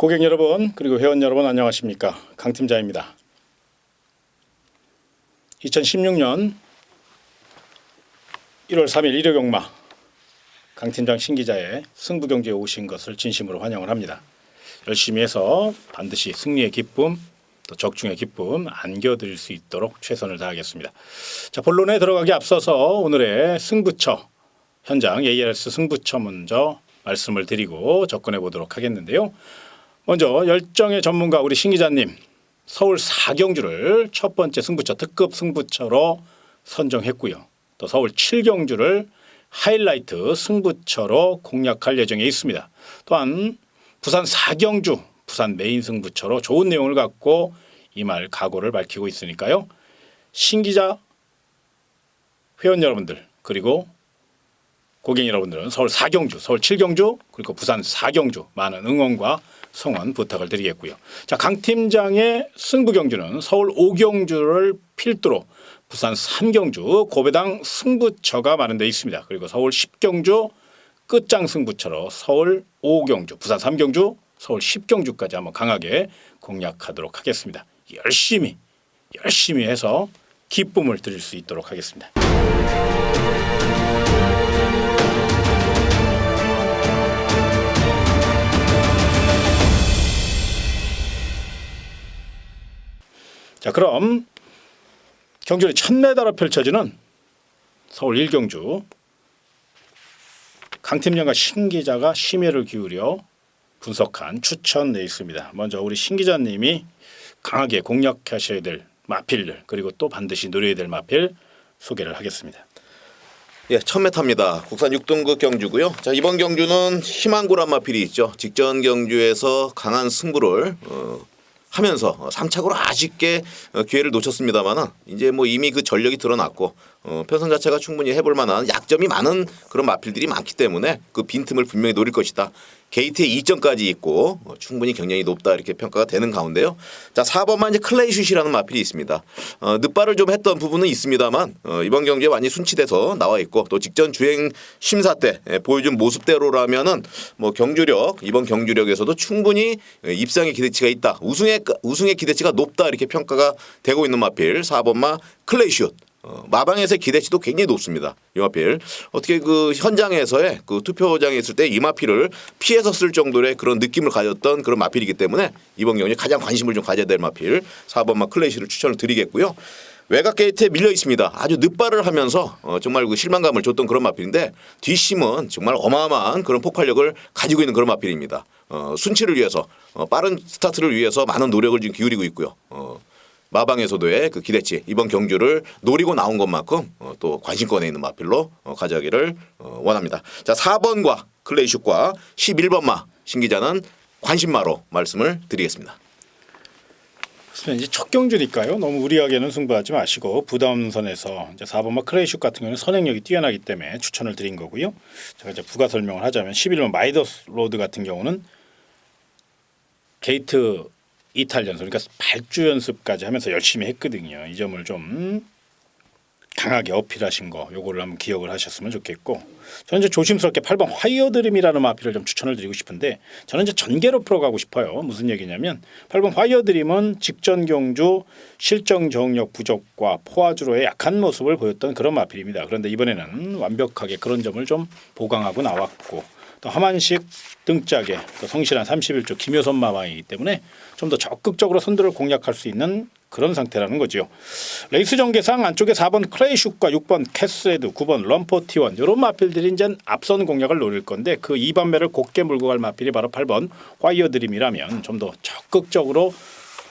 고객 여러분 그리고 회원 여러분 안녕하십니까. 강 팀장입니다. 2016년 1월 3일 일요경마 강 팀장 신기자의 승부경주에 오신 것을 진심으로 환영을 합니다. 열심히 해서 반드시 승리의 기쁨 또 적중의 기쁨 안겨드릴 수 있도록 최선을 다하겠습니다. 자, 본론에 들어가기 앞서서 오늘의 승부처 현장 ARS 승부처 먼저 말씀을 드리고 접근해 보도록 하겠는데요. 먼저 열정의 전문가 우리 신 기자님 서울 4경주를 첫 번째 승부처 특급 승부처로 선정했고요. 또 서울 7경주를 하이라이트 승부처로 공략할 예정에 있습니다. 또한 부산 4경주 부산 메인 승부처로 좋은 내용을 갖고 임할 각오를 밝히고 있으니까요. 신 기자 회원 여러분들 그리고 고객 여러분들은 서울 4경주, 서울 7경주 그리고 부산 4경주 많은 응원과 성원 부탁을 드리겠고요. 자, 강 팀장의 승부 경주는 서울 5경주를 필두로 부산 3경주 고배당 승부처가 마련되어 있습니다. 그리고 서울 10경주 끝장 승부처로 서울 5경주, 부산 3경주, 서울 10경주까지 한번 강하게 공략하도록 하겠습니다. 열심히 해서 기쁨을 드릴 수 있도록 하겠습니다. 자, 그럼 경주의 첫 메달로 펼쳐지는 서울 1경주 강 팀장과 신 기자가 심혈을 기울여 분석한 추천 레이스입니다. 먼저 우리 신 기자님이 강하게 공략하셔야 될 마필들 그리고 또 반드시 노려야 될 마필 소개를 하겠습니다. 예, 첫 메타입니다. 국산 6등급 경주고요. 자, 이번 경주는 희망고란 마필이 있죠. 직전 경주에서 강한 승부를 하면서 3착으로 아쉽게 기회를 놓쳤습니다만은 이제 뭐 이미 그 전력이 드러났고 편성 자체가 충분히 해볼 만한 약점이 많은 그런 마필들이 많기 때문에 그 빈틈을 분명히 노릴 것이다. 게이트에 2점까지 있고 충분히 경량이 높다 이렇게 평가가 되는 가운데요. 자, 4번만 이제 클레이슛이라는 마필이 있습니다. 늦발을 좀 했던 부분은 있습니다만 이번 경기에 완전히 순치돼서 나와 있고 또 직전 주행 심사 때 보여준 모습대로라면은 뭐 경주력 이번 경주력에서도 충분히 입상의 기대치가 있다. 우승의 기대치가 높다 이렇게 평가가 되고 있는 마필 4번마 클레이슛. 마방에서의 기대치도 굉장히 높습니다. 이 마필 어떻게 그 현장에서의 그 투표장에 있을 때 이 마필을 피해서 쓸 정도의 그런 느낌을 가졌던 그런 마필이기 때문에 이번 경기에 가장 관심을 좀 가져야 될 마필 4번마 클레이슛을 추천을 드리겠고요. 외곽 게이트에 밀려 있습니다. 아주 늦발을 하면서 정말 그 실망감을 줬던 그런 마필인데 뒷심은 정말 어마어마한 그런 폭발력을 가지고 있는 그런 마필입니다. 순치를 위해서 빠른 스타트를 위해서 많은 노력을 지금 기울이고 있고요. 마방에서도의 그 기대치 이번 경주를 노리고 나온 것만큼 또 관심권에 있는 마필로 가져가기를 원합니다. 자, 4번과 클레이슛과 11번마 신기자는 관심마로 말씀을 드리겠습니다. 이제 첫 경주니까요. 너무 무리하게는 승부하지 마시고 부담선에서 이제 4번마 클레이슛 같은 경우는 선행력이 뛰어나기 때문에 추천을 드린 거고요. 제가 이제 부가 설명을 하자면 11번 마이더스 로드 같은 경우는 게이트 이탈 연습 그러니까 발주 연습까지 하면서 열심히 했거든요. 이 점을 좀 강하게 어필하신 거 요거를 한번 기억을 하셨으면 좋겠고 저는 이제 조심스럽게 8번 화이어드림이라는 마필을 좀 추천을 드리고 싶은데 저는 이제 전개로 풀어가고 싶어요. 무슨 얘기냐면 8번 화이어드림은 직전 경주 실정 정력 부족과 포화주로의 약한 모습을 보였던 그런 마필입니다. 그런데 이번에는 완벽하게 그런 점을 좀 보강하고 나왔고 또 하만식 등짝에 또 성실한 31조 김효선 마방이기 때문에 좀 더 적극적으로 선두를 공략할 수 있는 그런 상태라는 거죠. 레이스 전개상 안쪽에 4번 클레이슛과 6번 캐스레드, 9번 럼포티원 이런 마필들이 이제 앞선 공략을 노릴 건데 그 2반매를 곱게 몰고 갈 마필이 바로 8번 화이어드림이라면 좀 더 적극적으로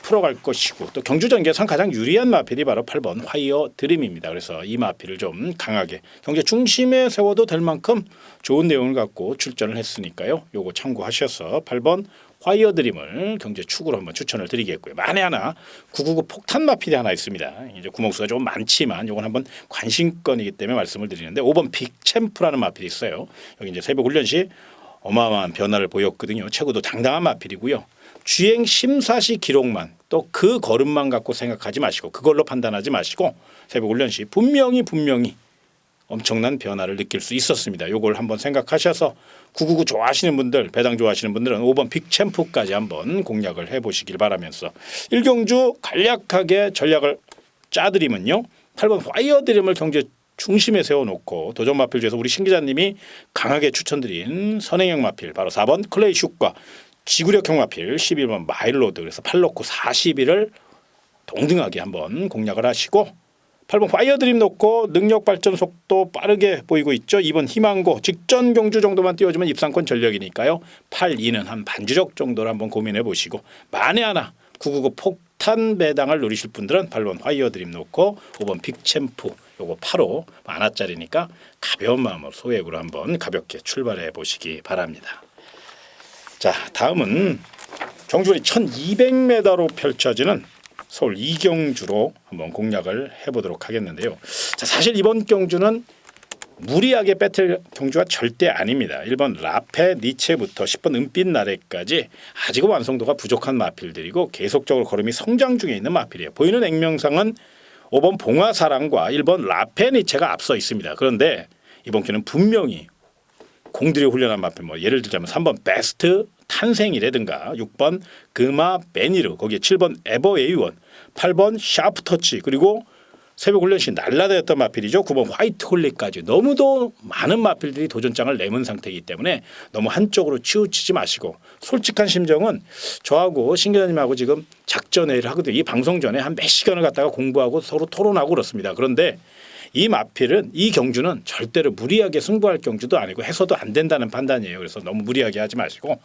풀어갈 것이고 또 경주 전개상 가장 유리한 마필이 바로 8번 화이어드림입니다. 그래서 이 마필을 좀 강하게 경제 중심에 세워도 될 만큼 좋은 내용을 갖고 출전을 했으니까요. 요거 참고하셔서 8번 화이어드림을 경제 축으로 한번 추천을 드리겠고요. 만에 하나 999 폭탄 마필이 하나 있습니다. 이제 구멍수가 좀 많지만 요건 한번 관심권이기 때문에 말씀을 드리는데 5번 빅챔프라는 마필이 있어요. 여기 이제 새벽 훈련 시 어마어마한 변화를 보였거든요. 체구도 당당한 마필이고요. 주행 심사 시 기록만 또 그 걸음만 갖고 생각하지 마시고 그걸로 판단하지 마시고 새벽 훈련 시 분명히 엄청난 변화를 느낄 수 있었습니다. 요걸 한번 생각하셔서 999 좋아하시는 분들, 배당 좋아하시는 분들은 5번 빅챔프까지 한번 공략을 해보시길 바라면서 1경주 간략하게 전략을 짜드리면요. 8번 파이어드림을 경제 중심에 세워놓고 도전 마필 중에서 우리 신 기자님이 강하게 추천드린 선행형 마필 바로 4번 클레이 슛과 지구력형 마필 11번 마일로드 그래서 8놓고 41을 동등하게 한번 공략을 하시고 8번 파이어드림 놓고 능력 발전 속도 빠르게 보이고 있죠. 2번 희망고 직전 경주 정도만 띄워주면 입상권 전력이니까요. 8, 2는 한 반주력 정도를 한번 고민해 보시고 만에 하나 999 폭탄 배당을 노리실 분들은 8번 파이어드림 놓고 5번 빅챔프 요거 8호 만화짜리니까 가벼운 마음으로 소액으로 한번 가볍게 출발해 보시기 바랍니다. 자 다음은 경주거리 1200m로 펼쳐지는 서울 이경주로 한번 공략을 해보도록 하겠는데요. 자, 사실 이번 경주는 무리하게 배틀 경주가 절대 아닙니다. 1번 라페 니체부터 10번 은빛 나래까지 아직은 완성도가 부족한 마필들이고 계속적으로 걸음이 성장 중에 있는 마필이에요. 보이는 액면상은 5번 봉화사랑과 1번 라페 니체가 앞서 있습니다. 그런데 이번 기는 분명히 공들여 훈련한 마필 뭐 예를 들자면 3번 베스트 탄생이라든가 6번 금화 베니르 거기에 7번 에버 에이원 8번 샤프터치 그리고 새벽 훈련 시 날라다녔던 마필이죠. 9번 화이트 홀리까지 너무도 많은 마필들이 도전장을 내문 상태이기 때문에 너무 한쪽으로 치우치지 마시고 솔직한 심정은 저하고 신 기자님하고 지금 작전회의를 하거든요. 이 방송 전에 한 몇 시간을 갖다가 공부하고 서로 토론하고 그렇습니다. 그런데 이 마필은 이 경주는 절대로 무리하게 승부할 경주도 아니고 해서도 안 된다는 판단이에요. 그래서 너무 무리하게 하지 마시고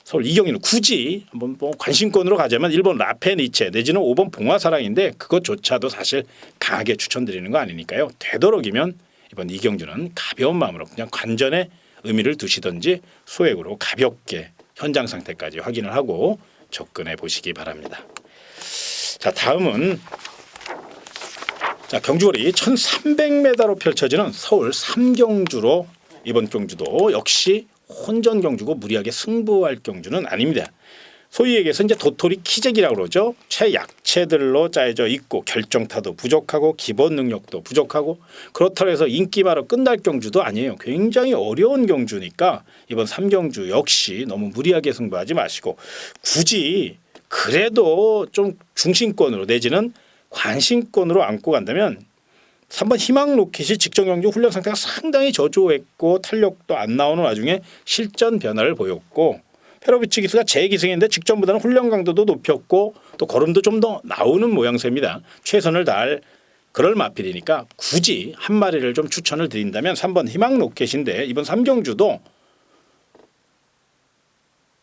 서울 이경주는 굳이 한번 뭐 관심권으로 가자면 1번 라페니체 내지는 5번 봉화사랑인데 그것조차도 사실 강하게 추천드리는 거 아니니까요. 되도록이면 이번 이경주는 가벼운 마음으로 그냥 관전에 의미를 두시든지 소액으로 가볍게 현장 상태까지 확인을 하고 접근해 보시기 바랍니다. 자 다음은 자 경주거리 1300m로 펼쳐지는 서울 3경주로 이번 경주도 역시 혼전 경주고 무리하게 승부할 경주는 아닙니다. 소위 얘기해서 이제 도토리 키재기라고 그러죠. 최약체들로 짜여져 있고 결정타도 부족하고 기본 능력도 부족하고 그렇다고 해서 인기바로 끝날 경주도 아니에요. 굉장히 어려운 경주니까 이번 3경주 역시 너무 무리하게 승부하지 마시고 굳이 그래도 좀 중심권으로 내지는 관심권으로 안고 간다면 3번 희망 로켓이 직전 경주 훈련 상태가 상당히 저조했고 탄력도 안 나오는 와중에 실전 변화를 보였고 페로비치 기수가 재기승인데 직전보다는 훈련 강도도 높였고 또 걸음도 좀 더 나오는 모양새입니다. 최선을 다할 그럴 마필이니까 굳이 한 마리를 좀 추천을 드린다면 3번 희망 로켓인데 이번 3경주도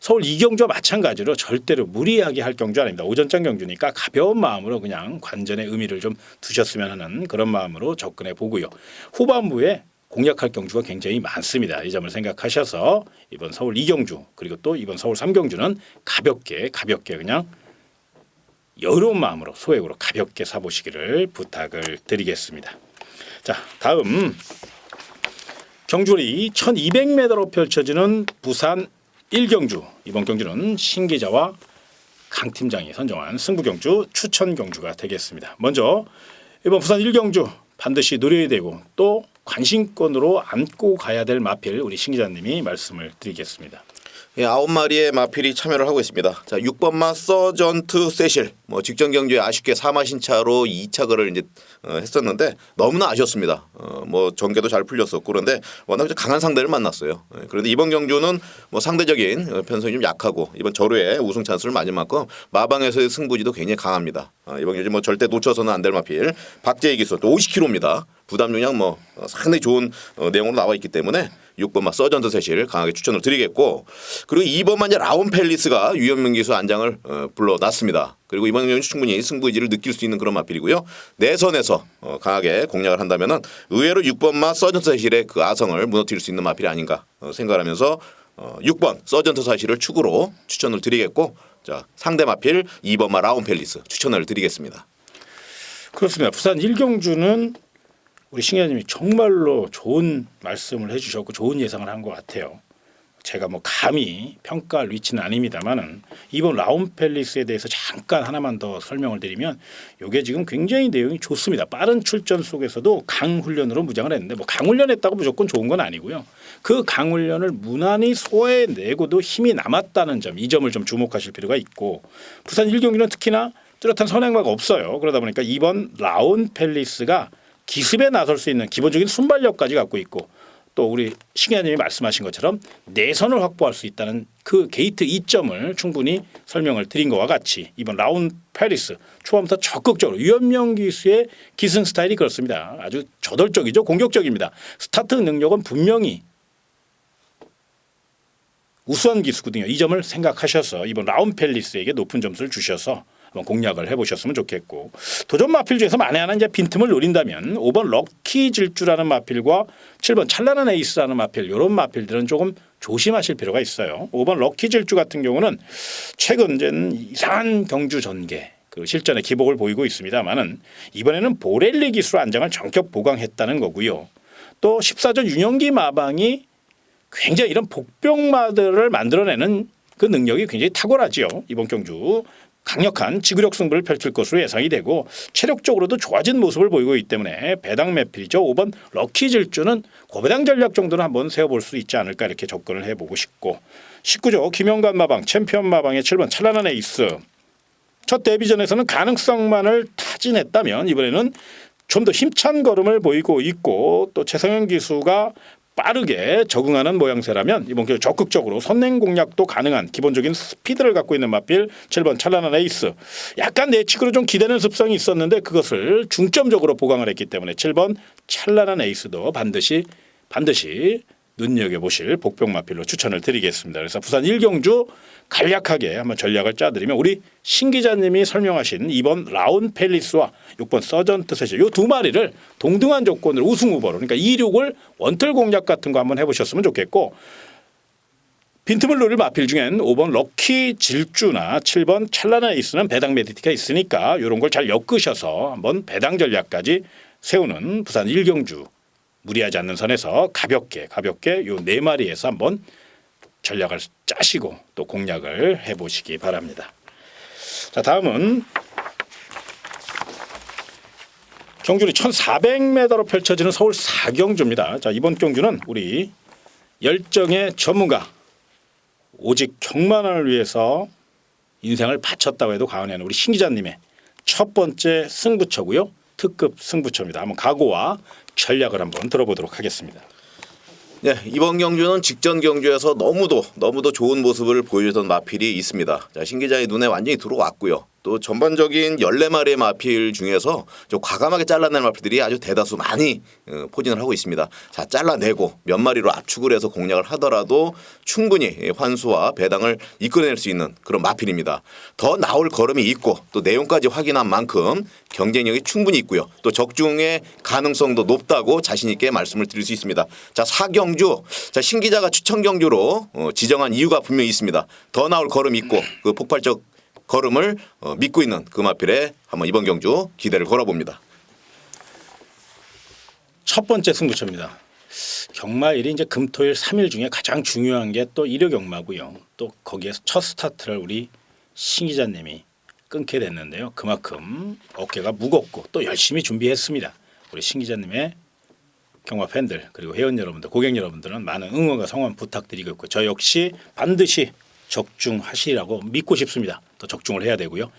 서울 이경주와 마찬가지로 절대로 무리하게 할 경주 아닙니다. 오전장 경주니까 가벼운 마음으로 그냥 관전의 의미를 좀 두셨으면 하는 그런 마음으로 접근해 보고요. 후반부에 공략할 경주가 굉장히 많습니다. 이 점을 생각하셔서 이번 서울 이경주 그리고 또 이번 서울 3경주는 가볍게 그냥 여유로운 마음으로 소액으로 가볍게 사보시기를 부탁을 드리겠습니다. 자 다음 경주거리 1200m로 펼쳐지는 부산 1경주 이번 경주는 신 기자와 강 팀장이 선정한 승부 경주 추천 경주가 되겠습니다. 먼저 이번 부산 1경주 반드시 노려야 되고 또 관심권으로 안고 가야 될 마필 우리 신 기자님이 말씀을 드리겠습니다. 예, 9마리의 마필이 참여를 하고 있습니다. 자, 6번마 서전트 세실 뭐 직전 경주에 아쉽게 4마 신차로 2착을 이제 했었는데 너무나 아쉬웠습니다. 뭐 전개도 잘 풀렸었고 그런데 워낙 강한 상대를 만났어요. 그런데 이번 경주는 뭐 상대적인 편성이 좀 약하고 이번 저루에 우승 찬스를 맞은 만큼 마방에서의 승부지도 굉장히 강합니다. 이번 경주 뭐 절대 놓쳐서는 안 될 마필 박재희 기수 또 50kg입니다. 부담 용량 뭐 상당히 좋은 내용으로 나와 있기 때문에 6번마 서전트 세실 강하게 추천을 드리겠고 그리고 2번만 이제 라온 펠리스가 유현명 기수 안장을 불러놨습니다. 그리고 이번 경기는 충분히 승부의지를 느낄 수 있는 그런 마필이고요. 내선에서 강하게 공략을 한다면은 의외로 6번마 서전트 세실의 그 아성을 무너뜨릴 수 있는 마필이 아닌가 생각하면서 6번 서전트 세실을 축으로 추천을 드리겠고 자 상대 마필 2번마 라온 펠리스 추천을 드리겠습니다. 그렇습니다. 부산 1경주는 우리 신 기자님이 정말로 좋은 말씀을 해주셨고 좋은 예상을 한 것 같아요. 제가 뭐 감히 평가할 위치는 아닙니다만은 이번 라운 팰리스에 대해서 잠깐 하나만 더 설명을 드리면 이게 지금 굉장히 내용이 좋습니다. 빠른 출전 속에서도 강훈련으로 무장을 했는데 뭐 강훈련했다고 무조건 좋은 건 아니고요. 그 강훈련을 무난히 소화해내고도 힘이 남았다는 점, 이 점을 좀 주목하실 필요가 있고 부산 1경기는 특히나 뚜렷한 선행마가 없어요. 그러다 보니까 이번 라운 팰리스가 기습에 나설 수 있는 기본적인 순발력까지 갖고 있고 또 우리 신기자님이 말씀하신 것처럼 내선을 확보할 수 있다는 그 게이트 이점을 충분히 설명을 드린 것과 같이 이번 라운 팰리스 초반부터 적극적으로 유현명 기수의 기승 스타일이 그렇습니다. 아주 저돌적이죠. 공격적입니다. 스타트 능력은 분명히 우수한 기수거든요. 이 점을 생각하셔서 이번 라운 팰리스에게 높은 점수를 주셔서 한번 공략을 해보셨으면 좋겠고 도전 마필 중에서 만에 하나 이제 빈틈을 노린다면 5번 럭키 질주라는 마필과 7번 찬란한 에이스라는 마필 이런 마필들은 조금 조심하실 필요가 있어요. 5번 럭키 질주 같은 경우는 최근 이제 이상한 경주 전개 그 실전의 기복을 보이고 있습니다만은 이번에는 보렐리 기수로 안장을 전격 보강했다는 거고요. 또 14전 윤영기 마방이 굉장히 이런 복병마들을 만들어내는 그 능력이 굉장히 탁월하지요. 이번 경주 강력한 지구력 승부를 펼칠 것으로 예상이 되고 체력적으로도 좋아진 모습을 보이고 있기 때문에 배당 매필이죠. 5번 럭키 질주는 고배당 전략 정도는 한번 세워볼 수 있지 않을까 이렇게 접근을 해보고 싶고 19조 김영관 마방 챔피언 마방의 7번 찬란한 에이스 첫 데뷔전에서는 가능성만을 타진했다면 이번에는 좀 더 힘찬 걸음을 보이고 있고 또 최성현 기수가 빠르게 적응하는 모양새라면 이번 기회 적극적으로 선행 공략도 가능한 기본적인 스피드를 갖고 있는 마필 7번 찬란한 에이스 약간 내측으로 좀 기대는 습성이 있었는데 그것을 중점적으로 보강을 했기 때문에 7번 찬란한 에이스도 반드시 눈여겨보실 복병 마필로 추천을 드리겠습니다. 그래서 부산 1경주 간략하게 한번 전략을 짜드리면 우리 신 기자님이 설명하신 2번 라운 팰리스와 6번 서전트 세시 이 두 마리를 동등한 조건으로 우승 후보로 그러니까 2, 6을 원틀 공략 같은 거 한번 해보셨으면 좋겠고 빈틈을 노릴 마필 중엔 5번 럭키 질주나 7번 찬란한 에이스는 배당 메디티가 있으니까 이런 걸 잘 엮으셔서 한번 배당 전략까지 세우는 부산 1경주 무리하지 않는 선에서 가볍게 요 네 마리에서 한번 전략을 짜시고 또 공략을 해보시기 바랍니다. 자 다음은 경주는 1,400m로 펼쳐지는 서울 4경주입니다. 자 이번 경주는 우리 열정의 전문가 오직 경만을 위해서 인생을 바쳤다고 해도 과언이 아닌 우리 신 기자님의 첫 번째 승부처고요. 특급 승부처입니다. 한번 각오와 전략을 한번 들어보도록 하겠습니다. 네, 이번 경주는 직전 경주에서 너무도 좋은 모습을 보여주던 마필이 있습니다. 자, 신 기자의 눈에 완전히 들어왔고요. 또 전반적인 14마리의 마필 중에서 좀 과감하게 잘라낸 마필들이 아주 대다수 많이 포진을 하고 있습니다. 자, 잘라내고 몇 마리로 압축을 해서 공략을 하더라도 충분히 환수와 배당을 이끌어낼 수 있는 그런 마필입니다. 더 나올 걸음이 있고 또 내용까지 확인한 만큼 경쟁력이 충분히 있고요. 또 적중의 가능성도 높다고 자신 있게 말씀을 드릴 수 있습니다. 자, 4경주. 자, 신 기자가 추천 경주로 지정한 이유가 분명히 있습니다. 더 나올 걸음이 있고 그 폭발적 걸음을 믿고 있는 그 마필에 한번 이번 경주 기대를 걸어봅니다. 첫 번째 승부처입니다. 경마일이 이제 금토일 3일 중에 가장 중요한 게 또 일요 경마고요. 또 거기에서 첫 스타트를 우리 신 기자님이 끊게 됐는데요. 그만큼 어깨가 무겁고 또 열심히 준비했습니다. 우리 신 기자님의 경마 팬들 그리고 회원 여러분들 고객 여러분들은 많은 응원과 성원 부탁드리고 있고 저 역시 반드시 적중하시라고 믿고 싶습니다. 또 적중을 해야 되고요.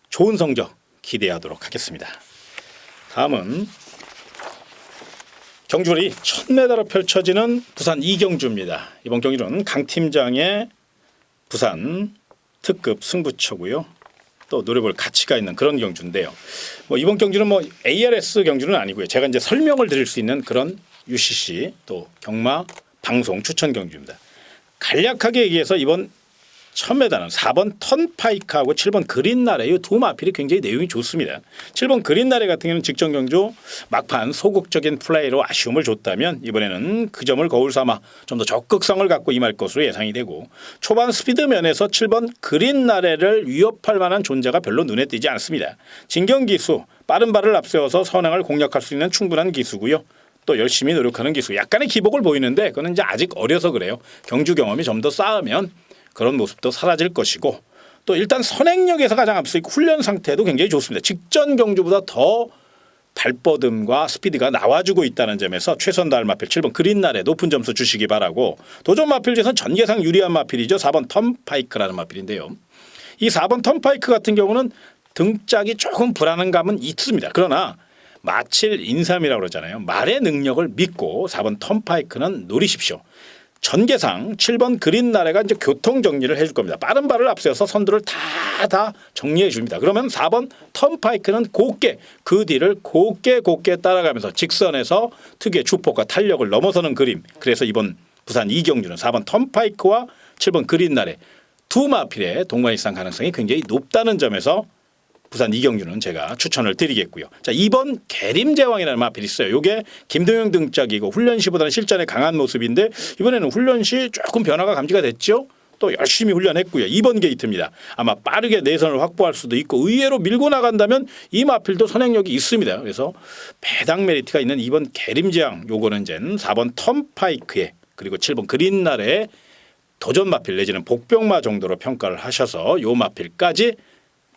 좋은 성적 기대하도록 하겠습니다. 다음은 경주리 1000m로 펼쳐지는 부산 2경주입니다. 이번 경주는 강 팀장의 부산 특급 승부처고요. 또 노려볼 가치가 있는 그런 경주인데요. 뭐 이번 경주는 뭐 ARS 경주는 아니고요. 제가 이제 설명을 드릴 수 있는 그런 UCC 또 경마 방송 추천 경주입니다. 간략하게 얘기해서 이번 1000m는 4번 턴파이크하고 7번 그린나래 이 두 마필이 굉장히 내용이 좋습니다. 7번 그린나래 같은 경우는 직전 경주 막판 소극적인 플레이로 아쉬움을 줬다면 이번에는 그 점을 거울 삼아 좀 더 적극성을 갖고 임할 것으로 예상이 되고 초반 스피드 면에서 7번 그린나래를 위협할 만한 존재가 별로 눈에 띄지 않습니다. 진경 기수 빠른 발을 앞세워서 선행을 공략할 수 있는 충분한 기수고요. 또 열심히 노력하는 기수. 약간의 기복을 보이는데 그거는 이제 아직 어려서 그래요. 경주 경험이 좀 더 쌓으면 그런 모습도 사라질 것이고 또 일단 선행력에서 가장 앞서 있고 훈련 상태도 굉장히 좋습니다. 직전 경주보다 더 발뻗음과 스피드가 나와주고 있다는 점에서 최선 다할 마필 7번 그린날에 높은 점수 주시기 바라고 도전 마필 중에서 전개상 유리한 마필이죠. 4번 턴파이크라는 마필인데요. 이 4번 턴파이크 같은 경우는 등짝이 조금 불안한 감은 있습니다. 그러나 마칠 인삼이라고 그러잖아요. 말의 능력을 믿고 4번 턴파이크는 노리십시오. 전개상 7번 그린나래가 이제 교통 정리를 해줄 겁니다. 빠른 발을 앞세워서 선두를 다 정리해 줍니다. 그러면 4번 턴파이크는 곱게 그 뒤를 곱게 따라가면서 직선에서 특유의 주폭과 탄력을 넘어서는 그림. 그래서 이번 부산 이경주는 4번 턴파이크와 7번 그린나래 두 마필의 동반일상 가능성이 굉장히 높다는 점에서 부산 이경주는 제가 추천을 드리겠고요. 자, 2번 계림제왕이라는 마필이 있어요. 이게 김동영 등짝이고 훈련 시보다는 실전에 강한 모습인데 이번에는 훈련 시 조금 변화가 감지가 됐죠. 또 열심히 훈련했고요. 2번 게이트입니다. 아마 빠르게 내선을 확보할 수도 있고 의외로 밀고 나간다면 이 마필도 선행력이 있습니다. 그래서 배당 메리트가 있는 2번 계림제왕 요거는 이제 4번 턴파이크에 그리고 7번 그린날에 도전 마필 내지는 복병마 정도로 평가를 하셔서 요 마필까지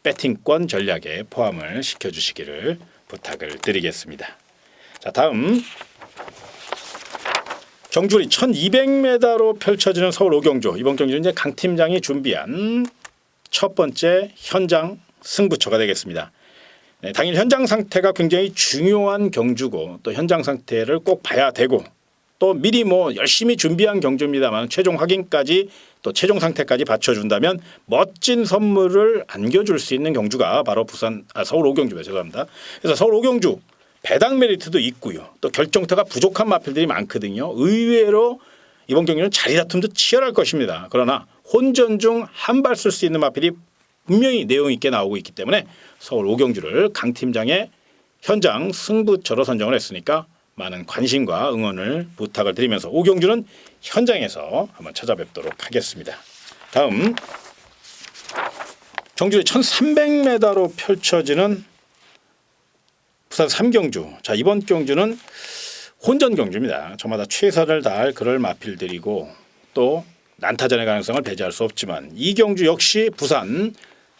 배팅권 전략에 포함을 시켜주시기를 부탁을 드리겠습니다. 자, 다음 경주리 1200m로 펼쳐지는 서울 오경주. 이번 경주는 이제 강 팀장이 준비한 첫 번째 현장 승부처가 되겠습니다. 네, 당일 현장 상태가 굉장히 중요한 경주고 또 현장 상태를 꼭 봐야 되고 또 미리 열심히 준비한 경주입니다만 최종 확인까지 또 최종 상태까지 받쳐준다면 멋진 선물을 안겨줄 수 있는 경주가 바로 서울 오경주예요. 죄송합니다. 그래서 서울 오경주 배당 메리트도 있고요. 또 결정타가 부족한 마필들이 많거든요. 의외로 이번 경주는 자리 다툼도 치열할 것입니다. 그러나 혼전 중 한 발 쓸 수 있는 마필이 분명히 내용 있게 나오고 있기 때문에 서울 오경주를 강 팀장의 현장 승부처로 선정을 했으니까 많은 관심과 응원을 부탁을 드리면서 오경주는 현장에서 한번 찾아뵙도록 하겠습니다. 다음 경주의 1300m로 펼쳐지는 부산 3경주. 자, 이번 경주는 혼전 경주입니다. 저마다 최선을 다할 그럴 마필들이고 또 난타전의 가능성을 배제할 수 없지만 이 경주 역시 부산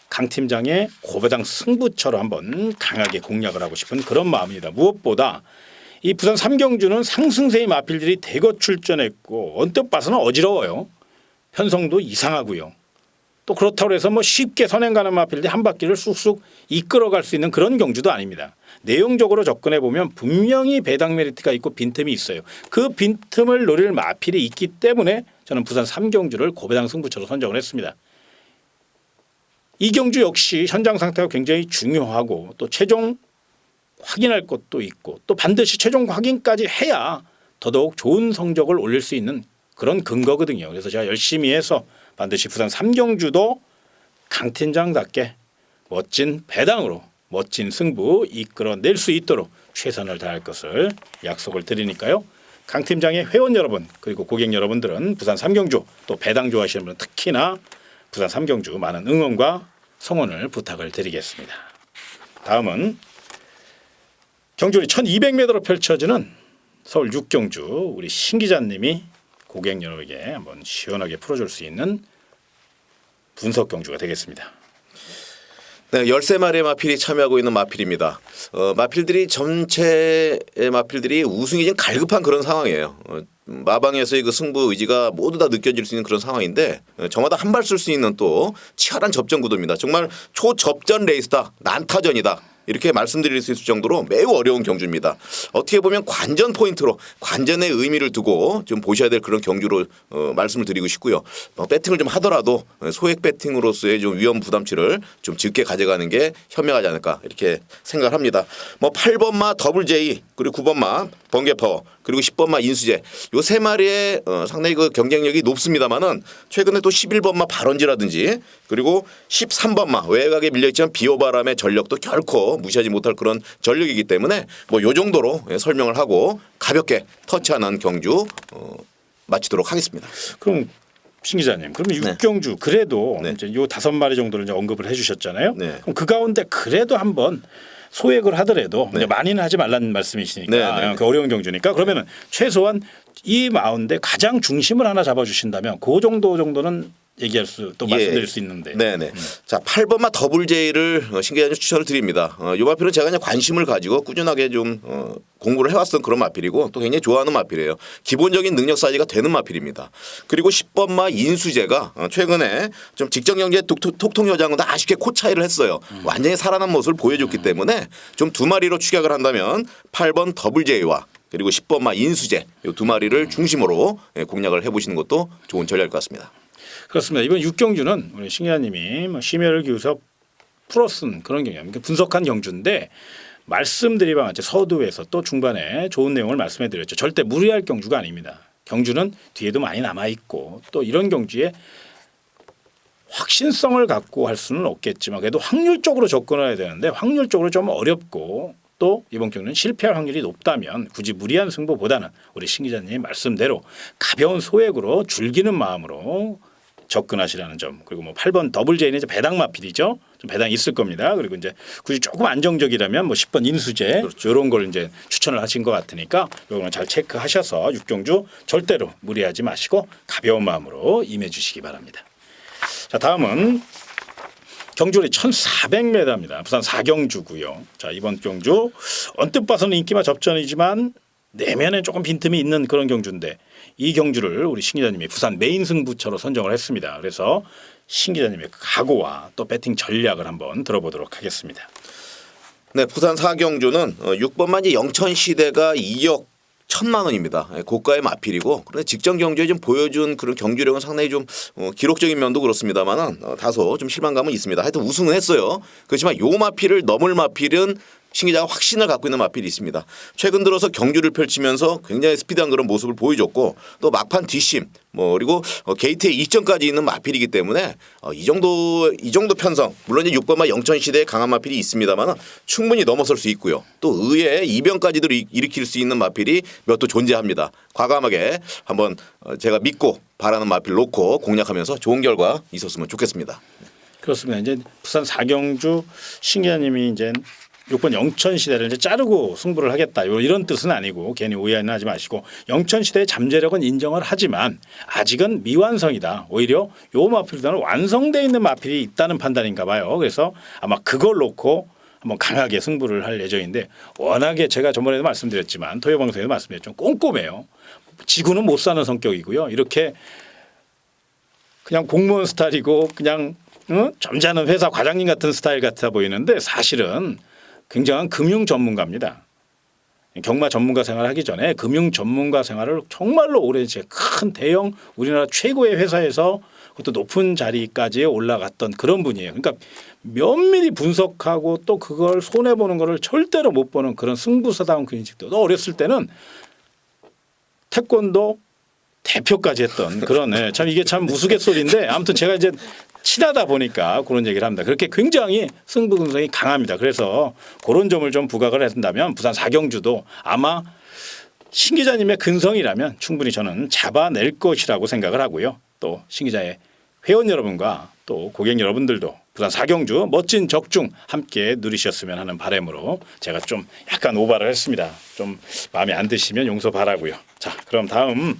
강 팀장의 고배당 승부처로 한번 강하게 공략을 하고 싶은 그런 마음입니다. 무엇보다 이 부산 3경주는 상승세의 마필들이 대거 출전했고 언뜻 봐서는 어지러워요. 편성도 이상하고요. 또 그렇다고 해서 쉽게 선행 가는 마필들이 한 바퀴를 쑥쑥 이끌어갈 수 있는 그런 경주도 아닙니다. 내용적으로 접근해 보면 분명히 배당 메리트가 있고 빈틈이 있어요. 그 빈틈을 노릴 마필이 있기 때문에 저는 부산 3경주를 고배당 승부처로 선정을 했습니다. 이 경주 역시 현장 상태가 굉장히 중요하고 또 최종 확인할 것도 있고 또 반드시 최종 확인까지 해야 더더욱 좋은 성적을 올릴 수 있는 그런 근거거든요. 그래서 제가 열심히 해서 반드시 부산 3경주도 강 팀장답게 멋진 배당으로 멋진 승부 이끌어낼 수 있도록 최선을 다할 것을 약속을 드리니까요. 강 팀장의 회원 여러분 그리고 고객 여러분들은 부산 3경주 또 배당 좋아하시는 분은 특히나 부산 3경주 많은 응원과 성원을 부탁을 드리겠습니다. 다음은 경주리 1200m로 펼쳐지는 서울 6경주 우리 신 기자님이 고객 여러분에게 한번 시원하게 풀어줄 수 있는 분석 경주가 되겠습니다. 네, 13마리의 마필이 참여하고 있는 마필입니다. 마필들이 전체의 마필들이 우승이 좀 갈급한 그런 상황이에요. 마방에서의 그 승부 의지가 모두 다 느껴질 수 있는 그런 상황인데 저마다 한 발 쓸 수 있는 또 치열한 접전 구도입니다. 정말 초접전 레이스다. 난타전이다. 이렇게 말씀드릴 수 있을 정도로 매우 어려운 경주입니다. 어떻게 보면 관전 포인트로 관전의 의미를 두고 좀 보셔야 될 그런 경주로 말씀을 드리고 싶고요. 배팅을 좀 하더라도 소액 배팅으로서의 좀 위험 부담치를 좀 적게 가져가는 게 현명하지 않을까 이렇게 생각을 합니다. 8번마 더블 J 그리고 9번마 번개파워 그리고 10번마 인수제 요 세 마리의 상당히 그 경쟁력이 높습니다만은 최근에 또 11번마 발원지라든지 그리고 13번마 외곽에 밀려있지만 비오바람의 전력도 결코 무시하지 못할 그런 전력이기 때문에 요 정도로 설명을 하고 가볍게 터치하는 경주 마치도록 하겠습니다. 그럼 신 기자님, 그러면 네. 6경주 그래도 네. 이제 요 5마리 정도를 이제 언급을 해주셨잖아요. 네. 그럼 그 가운데 그래도 한번 소액을 하더라도 네. 이제 많이는 하지 말라는 말씀이시니까 네, 네. 그 어려운 경주니까 그러면은 최소한 이 마운드에 가장 중심을 하나 잡아주신다면 그 정도는 얘기할 수 또 말씀드릴 수 있는데. 네네. 자, 8번마 더블 J를 신기하게 추천을 드립니다. 이 마필은 제가 그냥 관심을 가지고 꾸준하게 좀 공부를 해왔던 그런 마필이고 또 굉장히 좋아하는 마필이에요. 기본적인 능력 사이즈가 되는 마필입니다. 그리고 10번마 인수재가 최근에 좀 직전 경기에 톡톡 여장은 아쉽게 코 차이를 했어요. 완전히 살아난 모습을 보여줬기 때문에 좀 두 마리로 추격을 한다면 8번 더블 J와 그리고 10번마 인수재 이 두 마리를 중심으로 공략을 해보시는 것도 좋은 전략일 것 같습니다. 그렇습니다. 이번 6경주는 우리 신기자님이 심혈을 기울여서 풀어쓴 그런 경기입니다. 분석한 경주인데 말씀드린 바와 같이 서두에서 또 중반에 좋은 내용을 말씀해 드렸죠. 절대 무리할 경주가 아닙니다. 경주는 뒤에도 많이 남아 있고 또 이런 경주에 확신성을 갖고 할 수는 없겠지만 그래도 확률적으로 접근해야 되는데 확률적으로 좀 어렵고 또 이번 경기는 실패할 확률이 높다면 굳이 무리한 승부보다는 우리 신 기자님 말씀대로 가벼운 소액으로 즐기는 마음으로 접근하시라는 점. 그리고 뭐 8번 더블 J는 이제 배당 마필이죠. 좀 배당이 있을 겁니다. 그리고 이제 굳이 조금 안정적이라면 뭐 10번 인수재 그렇죠. 이런 걸 이제 추천을 하신 것 같으니까 이거는 잘 체크하셔서 6경주 절대로 무리하지 마시고 가벼운 마음으로 임해 주시기 바랍니다. 자, 다음은 경주리 1,400m입니다. 부산 4경주고요. 자, 이번 경주 언뜻 봐서는 인기마 접전이지만 내면에 조금 빈틈이 있는 그런 경주인데 이 경주를 우리 신 기자님이 부산 메인 승부처로 선정을 했습니다. 그래서 신 기자님의 각오와 또 배팅 전략을 한번 들어보도록 하겠습니다. 네, 부산 4경주는 6번만 이제 영천 시대가 2억 1,000만 원입니다. 고가의 마필이고 그런데 직전 경주에 좀 보여준 그런 경주력은 상당히 좀 기록적인 면도 그렇습니다만은 다소 좀 실망감은 있습니다. 하여튼 우승은 했어요. 그렇지만 요 마필을 넘을 마필은 신 기자가 확신을 갖고 있는 마필이 있습니다. 최근 들어서 경주를 펼치면서 굉장히 스피드한 그런 모습을 보여줬고 또 막판 뒷심 그리고 게이트에 이점까지 있는 마필이기 때문에 이 정도 편성 물론 이제 6번마 영천 시대에 강한 마필이 있습니다만 충분히 넘어설 수 있고요. 또 의외에 이변까지도 일으킬 수 있는 마필이 몇 도 존재합니다. 과감하게 한번 제가 믿고 바라는 마필 놓고 공략하면서 좋은 결과 있었으면 좋겠습니다. 그렇습니다. 이제 부산 4경주 신 기자님이 이제 6번 영천 시대를 이제 자르고 승부를 하겠다 이런 뜻은 아니고 괜히 오해는 하지 마시고 영천 시대의 잠재력은 인정을 하지만 아직은 미완성이다. 오히려 요 마필보다는 완성되어 있는 마필이 있다는 판단인가 봐요. 그래서 아마 그걸 놓고 한번 강하게 승부를 할 예정인데 워낙에 제가 저번에도 말씀드렸지만 토요 방송에도 말씀드렸죠. 꼼꼼해요. 지구는 못 사는 성격이고요. 이렇게 그냥 공무원 스타일이고 그냥 점잖은 회사 과장님 같은 스타일 같아 보이는데 사실은 굉장한 금융 전문가입니다. 경마 전문가 생활을 하기 전에 금융 전문가 생활을 정말로 오래 큰 대형 우리나라 최고의 회사에서 그것도 높은 자리까지 올라갔던 그런 분이에요. 그러니까 면밀히 분석하고 또 그걸 손해보는 거를 절대로 못 보는 그런 승부사다운 그 인식도 또 어렸을 때는 태권도 대표까지 했던 그런 참 이게 참 우스갯소리인데 아무튼 제가 이제 친하다 보니까 그런 얘기를 합니다. 그렇게 굉장히 승부 근성이 강합니다. 그래서 그런 점을 좀 부각을 한다면 부산 4경주도 아마 신 기자님의 근성이라면 충분히 저는 잡아낼 것이라고 생각을 하고요. 또 신 기자의 회원 여러분과 또 고객 여러분들도 부산 4경주 멋진 적중 함께 누리셨으면 하는 바람으로 제가 좀 약간 오바를 했습니다. 좀 마음에 안 드시면 용서 바라고요. 자, 그럼 다음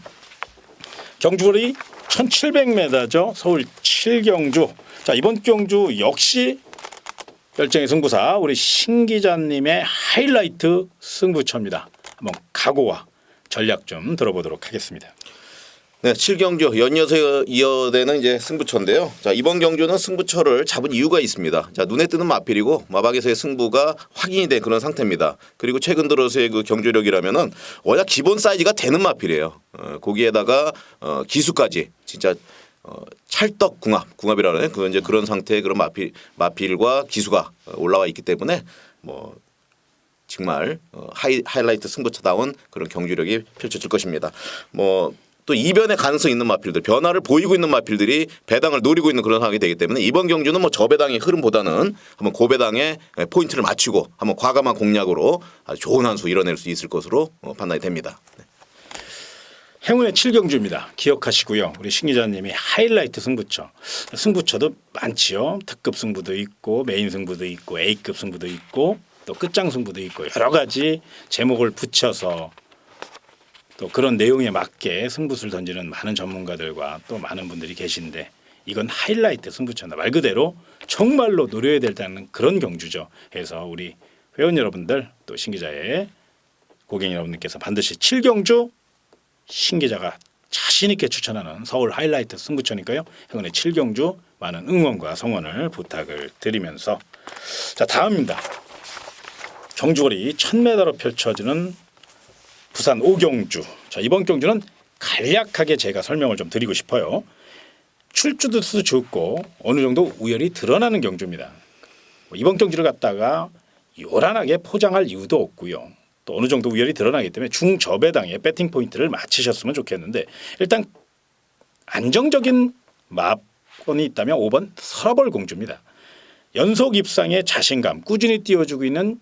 경주거리 1,700m죠. 서울 7경주. 자, 이번 경주 역시 열정의 승부사 우리 신 기자님의 하이라이트 승부처입니다. 한번 각오와 전략 좀 들어보도록 하겠습니다. 네, 7경주 연이어서 이어되는 이제 승부처인데요. 자, 이번 경주는 승부처를 잡은 이유가 있습니다. 자, 눈에 뜨는 마필이고 마박에서의 승부가 확인이 된 그런 상태입니다. 그리고 최근 들어서의 그 경주력이라면은 워낙 기본 사이즈가 되는 마필이에요. 거기에다가 기수까지 진짜 찰떡궁합이라는 그 이제 그런 상태의 그런 마필과 기수가 올라와 있기 때문에 정말 하이라이트 승부처다운 그런 경주력이 펼쳐질 것입니다. 또 이변의 가능성 있는 마필들, 변화를 보이고 있는 마필들이 배당을 노리고 있는 그런 상황이 되기 때문에 이번 경주는 저배당의 흐름보다는 한번 고배당에 포인트를 맞추고 한번 과감한 공략으로 아주 좋은 한 수 이뤄낼 수 있을 것으로 판단이 됩니다. 네. 행운의 7경주입니다. 기억하시고요. 우리 신 기자님이 하이라이트 승부처도 많지요. 특급 승부도 있고 메인 승부도 있고 A급 승부도 있고 또 끝장 승부도 있고 여러 가지 제목을 붙여서 또 그런 내용에 맞게 승부수를 던지는 많은 전문가들과 또 많은 분들이 계신데 이건 하이라이트 승부처다. 말 그대로 정말로 노려야 된다는 그런 경주죠. 그래서 우리 회원 여러분들 또 신기자의 고객 여러분들께서 반드시 7경주 신기자가 자신 있게 추천하는 서울 하이라이트 승부처니까요. 행운의 7경주 많은 응원과 성원을 부탁을 드리면서 자 다음입니다. 경주거리 1000m로 펼쳐지는 부산 5경주. 자 이번 경주는 간략하게 제가 설명을 좀 드리고 싶어요. 출주도 좋고 어느 정도 우열이 드러나는 경주입니다. 이번 경주를 갖다가 요란하게 포장할 이유도 없고요. 또 어느 정도 우열이 드러나기 때문에 중저배당에 배팅 포인트를 맞히셨으면 좋겠는데 일단 안정적인 마건이 있다면 5번 서러벌 공주입니다. 연속 입상의 자신감 꾸준히 띄워주고 있는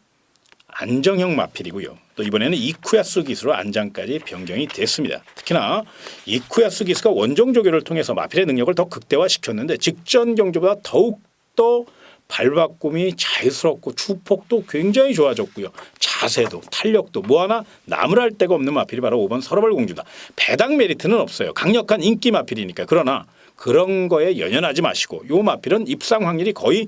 안정형 마필이고요. 또 이번에는 이쿠야스 기수로 안장까지 변경이 됐습니다. 특히나 이쿠야스 기수가 원정 조교를 통해서 마필의 능력을 더 극대화시켰는데 직전 경주보다 더욱더 발바꿈이 자유스럽고 추폭도 굉장히 좋아졌고요. 자세도 탄력도 뭐 하나 나무랄 데가 없는 마필이 바로 5번 서러벌 공주다. 배당 메리트는 없어요. 강력한 인기 마필이니까. 그러나 그런 거에 연연하지 마시고 요 마필은 입상 확률이 거의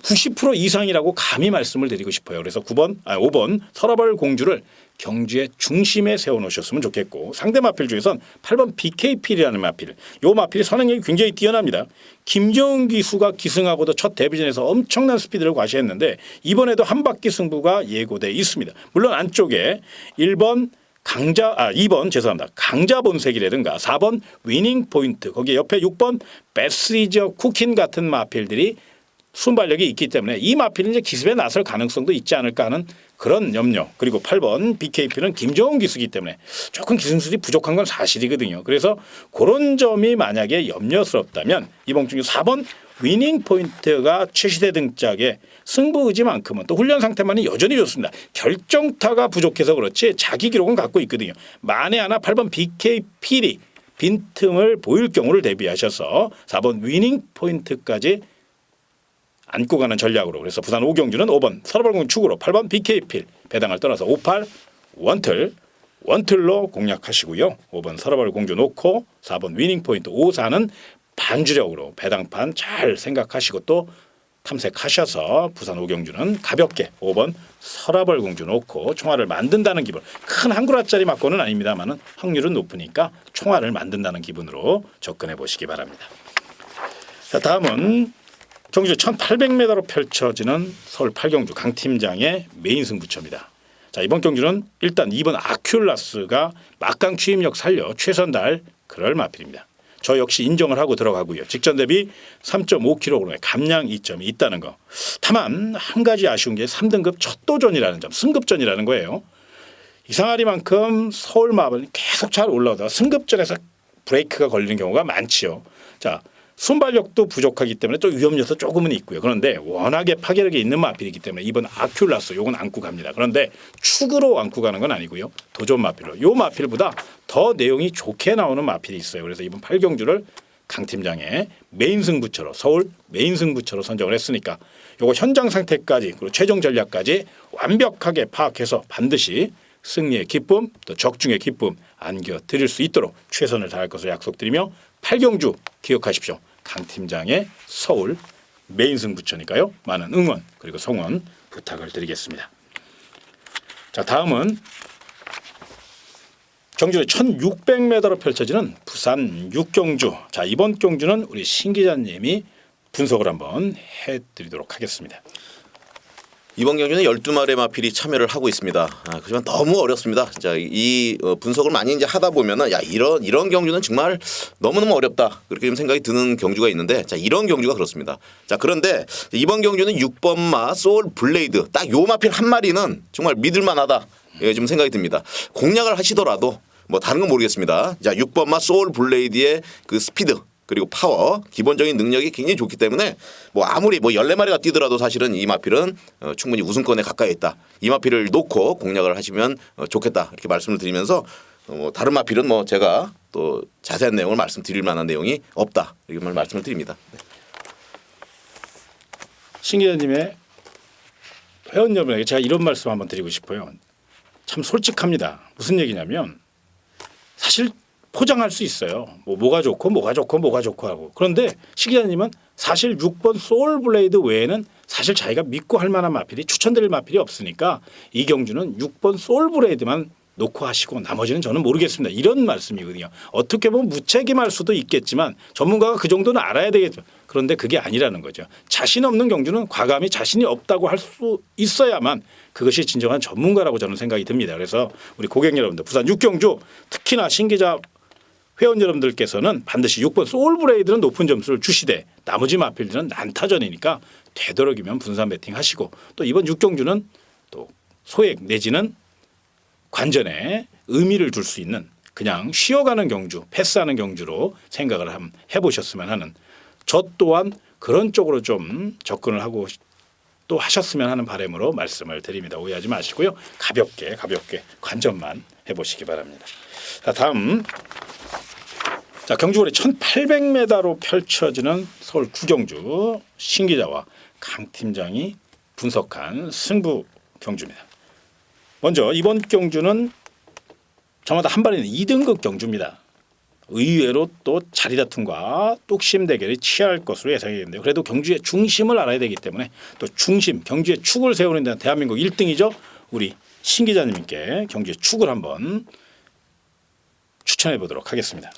90% 이상이라고 감히 말씀을 드리고 싶어요. 그래서 5번 서러벌 공주를 경주의 중심에 세워놓으셨으면 좋겠고 상대 마필 중에선 8번 BKP라는 마필. 요 마필이 선행력이 굉장히 뛰어납니다. 김정은 기수가 기승하고도 첫 데뷔전에서 엄청난 스피드를 과시했는데 이번에도 한 바퀴 승부가 예고돼 있습니다. 물론 안쪽에 2번 강자 본색이라든가 4번 위닝 포인트 거기에 옆에 6번 베스리저 쿠킨 같은 마필들이 순발력이 있기 때문에 이 마필은 이제 기습에 나설 가능성도 있지 않을까 하는 그런 염려. 그리고 8번 BKP는 김정은 기수기 때문에 조금 기승술이 부족한 건 사실이거든요. 그래서 그런 점이 만약에 염려스럽다면 이번 중에 4번 위닝 포인트가 최시대 등짝에 승부 의지만큼은 또 훈련 상태만이 여전히 좋습니다. 결정타가 부족해서 그렇지 자기 기록은 갖고 있거든요. 만에 하나 8번 BKP이 빈틈을 보일 경우를 대비하셔서 4번 위닝 포인트까지 안고 가는 전략으로 그래서 부산 5경주는 5번 서러벌공 축으로 8번 BK필 배당을 떠나서 58 원틀로 공략하시고요. 5번 서러벌 공주 놓고 4번 위닝 포인트 54는 반주력으로 배당판 잘 생각하시고 또 탐색하셔서 부산 5경주는 가볍게 5번 서러벌 공주 놓고 총알을 만든다는 기분. 큰 한 구라짜리 맞고는 아닙니다만은 확률은 높으니까 총알을 만든다는 기분으로 접근해 보시기 바랍니다. 자, 다음은 경주 1800m로 펼쳐지는 서울 8경주 강팀장의 메인 승부처입니다. 자 이번 경주는 일단 2번 아큐라스가 막강 취임력 살려 최선 다할 그럴 마필입니다. 저 역시 인정을 하고 들어가고요. 직전 대비 3.5kg의 감량 이점이 있다는 거. 다만 한 가지 아쉬운 게 3등급 첫 도전이라는 점, 승급전이라는 거예요. 이상하리만큼 서울 마법은 계속 잘 올라오다가 승급전에서 브레이크가 걸리는 경우가 많지요. 자 순발력도 부족하기 때문에 또 위험 요소 조금은 있고요. 그런데 워낙에 파괴력이 있는 마필이기 때문에 이번 아큐라스 요건 안고 갑니다. 그런데 축으로 안고 가는 건 아니고요. 도전 마필로. 요 마필보다 더 내용이 좋게 나오는 마필이 있어요. 그래서 이번 8경주를 강 팀장의 메인 승부처로 서울 메인 승부처로 선정을 했으니까 요거 현장 상태까지 그리고 최종 전략까지 완벽하게 파악해서 반드시 승리의 기쁨 또 적중의 기쁨 안겨드릴 수 있도록 최선을 다할 것을 약속드리며 8경주 기억하십시오. 강 팀장의 서울 메인 승부처니까요. 많은 응원 그리고 성원 부탁을 드리겠습니다. 자 다음은 경주의 1600m로 펼쳐지는 부산 6경주. 자 이번 경주는 우리 신 기자님이 분석을 한번 해드리도록 하겠습니다. 이번 경주는 12마리의 마필이 참여를 하고 있습니다. 하지만 너무 어렵습니다. 진짜 이 분석을 많이 이제 하다 보면은 야 이런 경주는 정말 너무너무 어렵다. 그렇게 좀 생각이 드는 경주가 있는데 자 이런 경주가 그렇습니다. 자 그런데 이번 경주는 6번 마 소울 블레이드 딱 요 마필 한 마리는 정말 믿을만하다. 예, 좀 생각이 듭니다. 공략을 하시더라도 뭐 다른 건 모르겠습니다. 자 6번 마 소울 블레이드의 그 스피드 그리고 파워 기본적인 능력이 굉장히 좋기 때문에 뭐 아무리 뭐 14마리가 뛰더라도 사실은 이 마필은 충분히 우승권에 가까이 있다. 이 마필을 놓고 공략을 하시면 좋겠다. 이렇게 말씀을 드리면서 다른 마필은 뭐 제가 또 자세한 내용을 말씀드릴 만한 내용이 없다. 이렇게 말씀을 드립니다. 네. 신 기자님의 회원 여러분에게 제가 이런 말씀 한번 드리고 싶어요. 참 솔직합니다. 무슨 얘기냐면 사실 포장할 수 있어요. 뭐가 좋고 뭐가 좋고 뭐가 좋고 하고. 그런데 시 기자님은 사실 6번 소울블레이드 외에는 사실 자기가 믿고 할 만한 마필이 추천드릴 마필이 없으니까 이 경주는 6번 소울블레이드만 놓고 하시고 나머지는 저는 모르겠습니다. 이런 말씀이거든요. 어떻게 보면 무책임할 수도 있겠지만 전문가가 그 정도는 알아야 되겠죠. 그런데 그게 아니라는 거죠. 자신 없는 경주는 과감히 자신이 없다고 할 수 있어야만 그것이 진정한 전문가라고 저는 생각이 듭니다. 그래서 우리 고객 여러분들 부산 6경주 특히나 신기자 회원 여러분들께서는 반드시 6번 소울브레이드는 높은 점수를 주시되 나머지 마필들은 난타전이니까 되도록이면 분산 배팅 하시고 또 이번 6경주는 또 소액 내지는 관전에 의미를 둘 수 있는 그냥 쉬어가는 경주 패스하는 경주로 생각을 한번 해보셨으면 하는 저 또한 그런 쪽으로 좀 접근을 하고 또 하셨으면 하는 바람으로 말씀을 드립니다. 오해하지 마시고요. 가볍게 관전만 해보시기 바랍니다. 자 다음 자 경주거리 1800m로 펼쳐지는 서울 구경주 신기자와 강 팀장이 분석한 승부 경주입니다. 먼저 이번 경주는 저마다 한 발에는 2등급 경주입니다. 의외로 또 자리 다툼과 뚝심 대결이 치열할 것으로 예상이 되는데요. 그래도 경주의 중심을 알아야 되기 때문에 또 중심, 경주의 축을 세우는 데는 대한민국 1등이죠. 우리 신 기자님께 경주의 축을 한번 추천해 보도록 하겠습니다.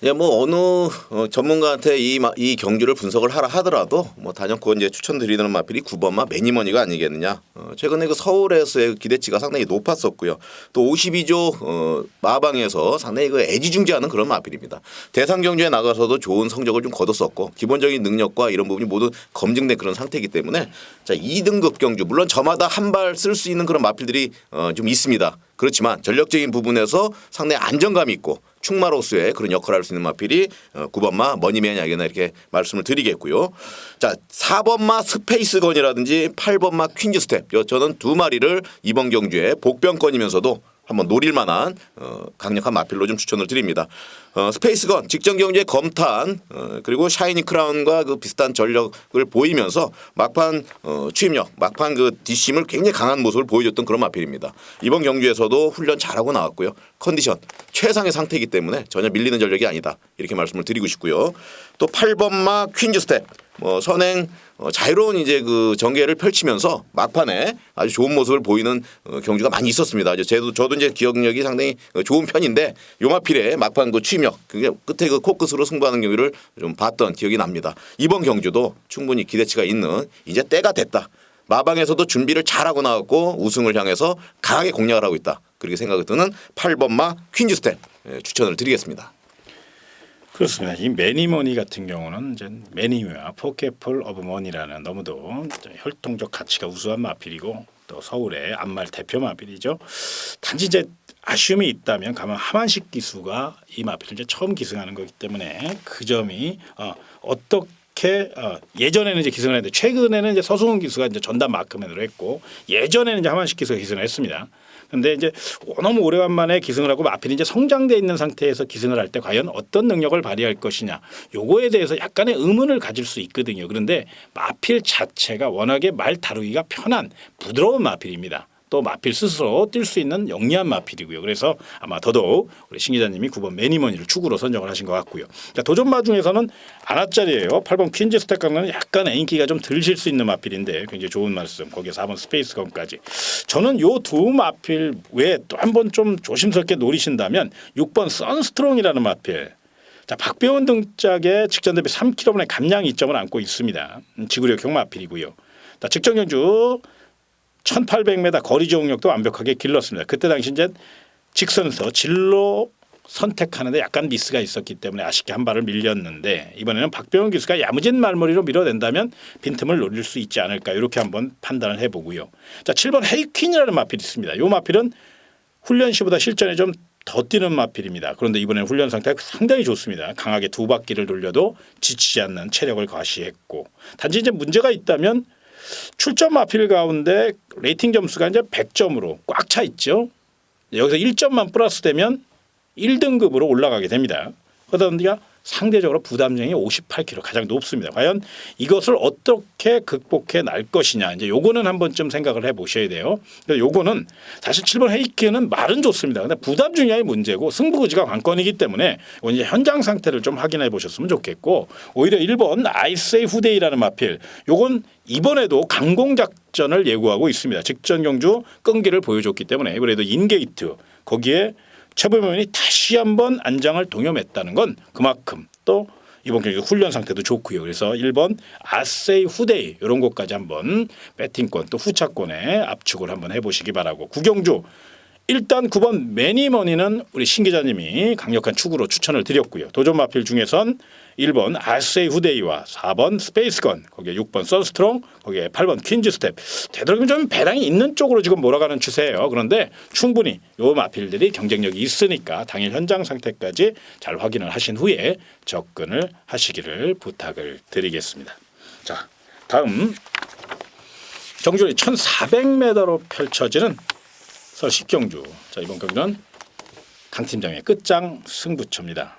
예, 뭐 어느 전문가한테 이 경주를 분석을 하라 하더라도 뭐 단연코 이제 추천드리는 마필이 9번마 매니머니가 아니겠느냐. 최근에 그 서울에서의 기대치가 상당히 높았었고요. 또 52조 마방에서 상당히 그 애지중지하는 그런 마필입니다. 대상 경주에 나가서도 좋은 성적을 좀 거뒀었고 기본적인 능력과 이런 부분이 모두 검증된 그런 상태이기 때문에 자 2등급 경주 물론 저마다 한 발 쓸 수 있는 그런 마필들이 좀 있습니다. 그렇지만 전력적인 부분에서 상당히 안정감이 있고 충마로서의 그런 역할을 할 수 있는 마필이 9번마 머니매니아겠나 이렇게 말씀을 드리겠고요. 자 4번마 스페이스건이라든지 8번마 퀸즈 스텝 저는 두 마리를 이번 경주에 복병권이면서도 한번 노릴 만한 강력한 마필로 좀 추천을 드립니다. 스페이스건 직전 경주에 검탄 그리고 샤이니 크라운과 그 비슷한 전력을 보이면서 막판 추임력, 막판 그 뒷심을 굉장히 강한 모습을 보여줬던 그런 마필입니다. 이번 경주에서도 훈련 잘하고 나왔고요. 컨디션 최상의 상태이기 때문에 전혀 밀리는 전력이 아니다. 이렇게 말씀을 드리고 싶고요. 또 8번마 퀸즈 스텝 선행 자유로운 이제 그 전개를 펼치면서 막판에 아주 좋은 모습을 보이는 경주가 많이 있었습니다. 저도 이제 기억력이 상당히 좋은 편인데 요마필의 막판 그 추임력 그게 끝에 그 코끝으로 승부하는 경우를 좀 봤던 기억이 납니다. 이번 경주도 충분히 기대치가 있는 이제 때가 됐다. 마방에서도 준비를 잘하고 나왔고 우승을 향해서 강하게 공략을 하고 있다. 그렇게 생각이 드는 8번마 퀸즈 스텝 추천을 드리겠습니다. 그렇습니다. 이 매니머니 같은 경우는 이제 매니와 포켓풀 오브 머니라는 너무도 혈통적 가치가 우수한 마필이고 또 서울의 안말 대표 마필이죠. 단지 이제 아쉬움이 있다면 가만 하만식 기수가 이 마필을 이제 처음 기승하는 거기 때문에 그 점이 어떻게 예전에는 이제 기승을 했는데 최근에는 이제 서승훈 기수가 이제 전담 마크맨으로 했고 예전에는 이제 하만식 기수가 기승을 했습니다. 근데 이제 너무 오래간만에 기승을 하고 마필이 이제 성장돼 있는 상태에서 기승을 할 때 과연 어떤 능력을 발휘할 것이냐 요거에 대해서 약간의 의문을 가질 수 있거든요. 그런데 마필 자체가 워낙에 말 다루기가 편한 부드러운 마필입니다. 또 마필 스스로 뛸 수 있는 영리한 마필이고요. 그래서 아마 더더욱 우리 신 기자님이 9번 매니머니를 축으로 선정을 하신 것 같고요. 자, 도전마 중에서는 아나짜리예요. 8번 퀸즈 스택 강은 약간 인기가 좀 들실 수 있는 마필인데 굉장히 좋은 말씀. 거기에 4번 스페이스건까지. 저는 요 두 마필 외에 또 한 번 좀 조심스럽게 노리신다면 6번 선스트롱이라는 마필. 자, 박배원 등짝에 직전 대비 3kg의 감량 이점을 안고 있습니다. 지구력형 마필이고요. 자, 직전 경주 1800m 거리 적응력도 완벽하게 길렀습니다. 그때 당시 이제 직선에서 진로 선택하는데 약간 미스가 있었기 때문에 아쉽게 한 발을 밀렸는데 이번에는 박병훈 기수가 야무진 말머리로 밀어낸다면 빈틈을 노릴 수 있지 않을까 이렇게 한번 판단을 해보고요. 자 7번 헤이퀸이라는 마필이 있습니다. 이 마필은 훈련 시보다 실전에 좀 더 뛰는 마필입니다. 그런데 이번에는 훈련 상태가 상당히 좋습니다. 강하게 두 바퀴를 돌려도 지치지 않는 체력을 과시했고 단지 이제 문제가 있다면 출전 마필 가운데 레이팅 점수가 이제 100점으로 꽉 차 있죠. 여기서 1점만 플러스되면 1등급으로 올라가게 됩니다. 그러다 보니까 상대적으로 부담량이 58kg 가장 높습니다. 과연 이것을 어떻게 극복해 날 것이냐 이제 요거는 한 번쯤 생각을 해보셔야 돼요. 그래서 요거는 사실 7번 헤이키는 말은 좋습니다. 근데 부담 중량이 문제고 승부 의지가 관건이기 때문에 이건 이제 현장 상태를 좀 확인해 보셨으면 좋겠고 오히려 1번 아이세이 후데이라는 마필 요건 이번에도 강공 작전을 예고하고 있습니다. 직전 경주 끈기를 보여줬기 때문에 그래도 인게이트 거기에 최보면이 다시 한번 안장을 동염했다는 건 그만큼 또 이번 경기 훈련 상태도 좋고요. 그래서 1번 아세이 후데이 이런 것까지 한번 배팅권 또 후차권에 압축을 한번 해보시기 바라고 구경주 일단 9번 매니머니는 우리 신 기자님이 강력한 축으로 추천을 드렸고요. 도전 마필 중에선 1번 아세이 후데이와 4번 스페이스건 거기에 6번 선스트롱 거기에 8번 퀸즈 스텝 되도록이면 좀 배당이 있는 쪽으로 지금 몰아가는 추세예요. 그런데 충분히 요 마필들이 경쟁력이 있으니까 당일 현장 상태까지 잘 확인을 하신 후에 접근을 하시기를 부탁을 드리겠습니다. 자 다음 정준이 1400m로 펼쳐지는 설 10경주. 자 이번 경기는 강 팀장의 끝장 승부처입니다.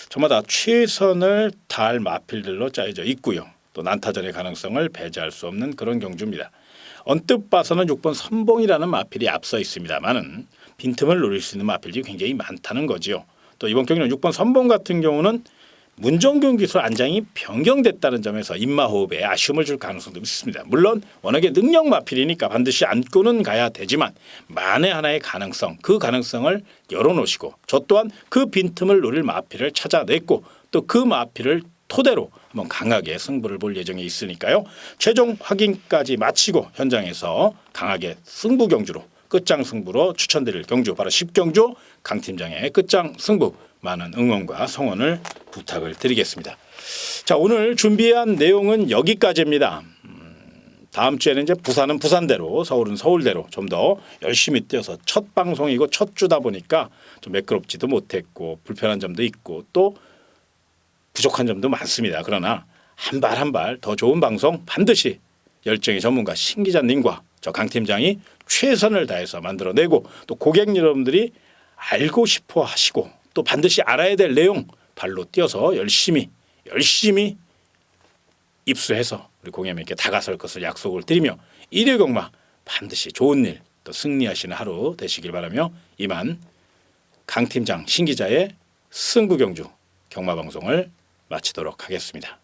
저마다 최선을 다할 마필들로 짜여져 있고요. 또 난타전의 가능성을 배제할 수 없는 그런 경주입니다. 언뜻 봐서는 6번 선봉이라는 마필이 앞서 있습니다만은 빈틈을 노릴 수 있는 마필들이 굉장히 많다는 거지요. 또 이번 경기는 6번 선봉 같은 경우는 문정균 기술 안장이 변경됐다는 점에서 인마호흡에 아쉬움을 줄 가능성도 있습니다. 물론 워낙에 능력 마필이니까 반드시 안고는 가야 되지만 만에 하나의 가능성 그 가능성을 열어놓으시고 저 또한 그 빈틈을 노릴 마필을 찾아냈고 또 그 마필을 토대로 한번 강하게 승부를 볼 예정에 있으니까요. 최종 확인까지 마치고 현장에서 강하게 승부 경주로 끝장 승부로 추천드릴 경주 바로 10경주 강 팀장의 끝장 승부 많은 응원과 성원을 부탁을 드리겠습니다. 자 오늘 준비한 내용은 여기까지입니다. 다음 주에는 이제 부산은 부산대로 서울은 서울대로 좀 더 열심히 뛰어서 첫 방송이고 첫 주다 보니까 좀 매끄럽지도 못했고 불편한 점도 있고 또 부족한 점도 많습니다. 그러나 한 발 한 발 더 좋은 방송 반드시 열정의 전문가 신 기자님과 저 강 팀장이 최선을 다해서 만들어내고 또 고객 여러분들이 알고 싶어 하시고 또 반드시 알아야 될 내용 발로 뛰어서 열심히 입수해서 우리 고객님께 다가설 것을 약속을 드리며 일요경마 반드시 좋은 일 또 승리하시는 하루 되시길 바라며 이만 강 팀장 신 기자의 승부경주 경마방송을 마치도록 하겠습니다.